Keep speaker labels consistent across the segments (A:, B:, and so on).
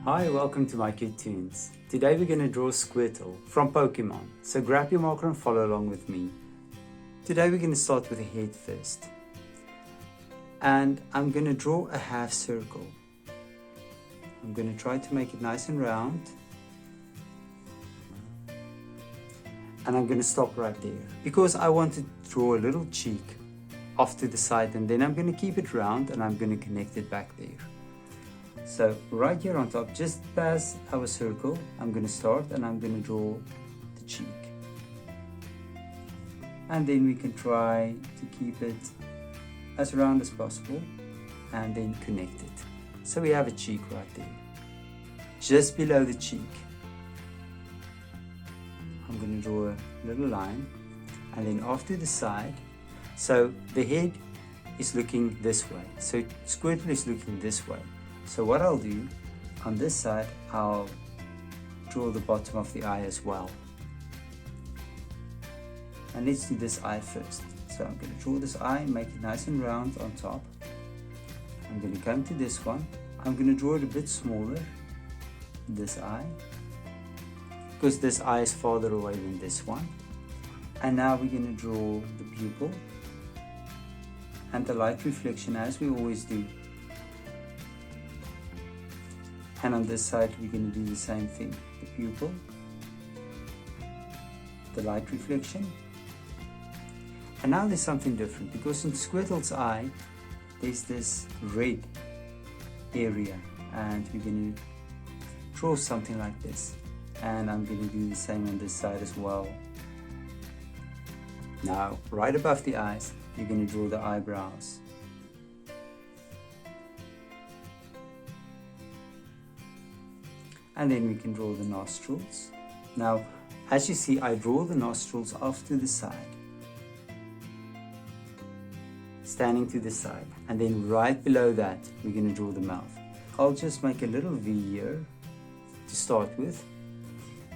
A: Hi, welcome to mycutetoons. Today we're going to draw Squirtle from Pokemon, so grab your marker and follow along with me. Today we're going to start with the head first. And I'm going to draw a half circle. I'm going to try to make it nice and round. And I'm going to stop right there because I want to draw a little cheek off to the side, and then I'm going to keep it round and I'm going to connect it back there. So right here on top, just past our circle, I'm going to start and I'm going to draw the cheek. And then we can try to keep it as round as possible and then connect it. So we have a cheek right there. Just below the cheek, I'm going to draw a little line, and then off to the side. So the head is looking this way. So Squirtle is looking this way. So what I'll do, on this side, I'll draw the bottom of the eye as well. And let's do this eye first. So I'm going to draw this eye, make it nice and round on top. I'm going to come to this one. I'm going to draw it a bit smaller, this eye, because this eye is farther away than this one. And now we're going to draw the pupil and the light reflection as we always do. And on this side we're going to do the same thing. The pupil, the light reflection. And now there's something different, because in Squirtle's eye there's this red area, and we're going to draw something like this. And I'm going to do the same on this side as well. Now right above the eyes you're going to draw the eyebrows. And then we can draw the nostrils. Now, as you see, I draw the nostrils off to the side, standing to the side. And then right below that, we're going to draw the mouth. I'll just make a little V here to start with.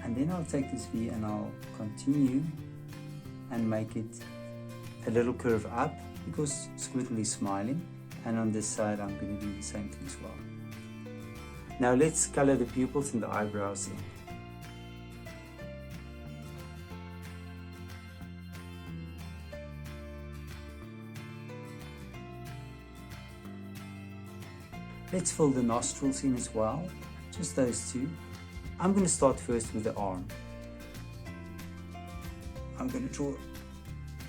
A: And then I'll take this V and I'll continue and make it a little curve up, because Squirtle is smiling. And on this side, I'm going to do the same thing as well. Now let's color the pupils and the eyebrows in. Let's fill the nostrils in as well, just those two. I'm going to start first with the arm. I'm going to draw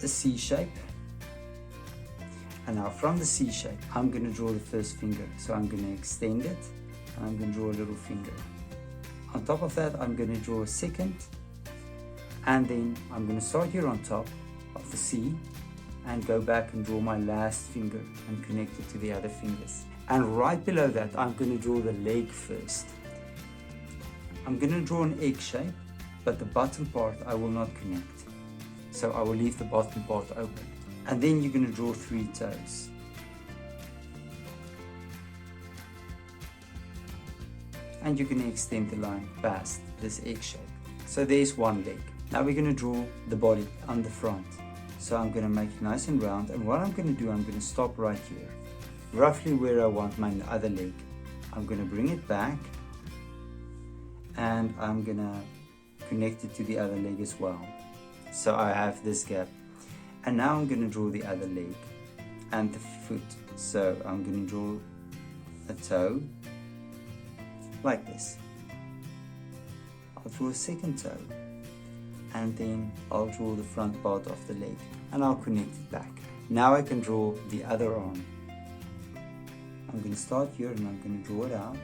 A: a C shape. And now from the C shape, I'm going to draw the first finger. So I'm going to extend it. And I'm going to draw a little finger. On top of that, I'm going to draw a second, and then I'm going to start here on top of the C and go back and draw my last finger and connect it to the other fingers. And right below that, I'm going to draw the leg first. I'm going to draw an egg shape, but the bottom part I will not connect. So I will leave the bottom part open. And then you're going to draw 3 toes. And you're going to extend the line past this egg shape. So there's one leg. Now we're going to draw the body on the front. So I'm going to make it nice and round, and what I'm going to do, I'm going to stop right here, roughly where I want my other leg. I'm going to bring it back, and I'm going to connect it to the other leg as well. So I have this gap. And now I'm going to draw the other leg and the foot. So I'm going to draw a toe, like this. I'll draw a second toe, and then I'll draw the front part of the leg, and I'll connect it back. Now I can draw the other arm. I'm going to start here and I'm going to draw it out,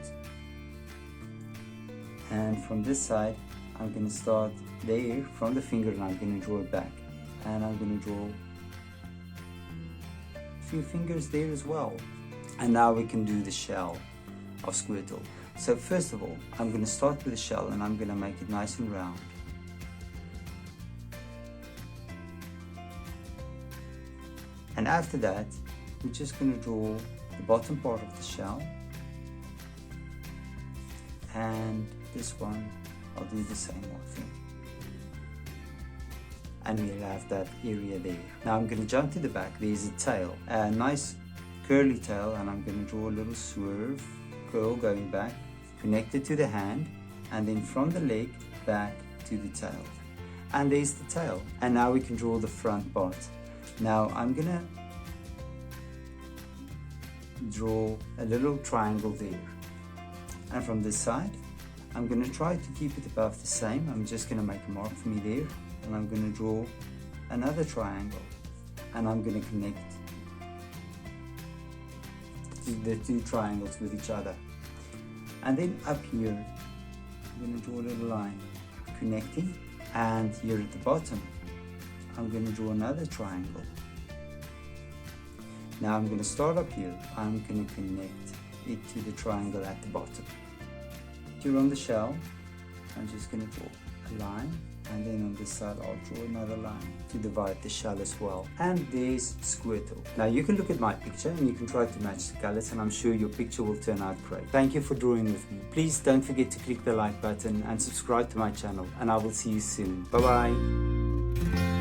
A: and from this side I'm going to start there from the finger and I'm going to draw it back, and I'm going to draw a few fingers there as well. And now we can do the shell of Squirtle. So first of all, I'm going to start with the shell and I'm going to make it nice and round. And after that, we're just going to draw the bottom part of the shell. And this one, I'll do the same thing. And we'll have that area there. Now I'm going to jump to the back. There's a tail, a nice curly tail, and I'm going to draw a little swerve, curl going back, connect it to the hand, and then from the leg back to the tail. And there's the tail. And now we can draw the front part. Now I'm gonna draw a little triangle there. And from this side, I'm gonna try to keep it about the same. I'm just gonna make a mark for me there, and I'm gonna draw another triangle, and I'm gonna connect the two triangles with each other. And then up here, I'm gonna draw a little line connecting, and here at the bottom, I'm gonna draw another triangle. Now I'm gonna start up here. I'm gonna connect it to the triangle at the bottom. Here on the shell, I'm just gonna draw a line, and then on this side I'll draw another line to divide the shell as well. And there's Squirtle. Now you can look at my picture and you can try to match the colors, and I'm sure your picture will turn out great. Thank you for drawing with me. Please don't forget to click the like button and subscribe to my channel, and I will see you soon. Bye bye.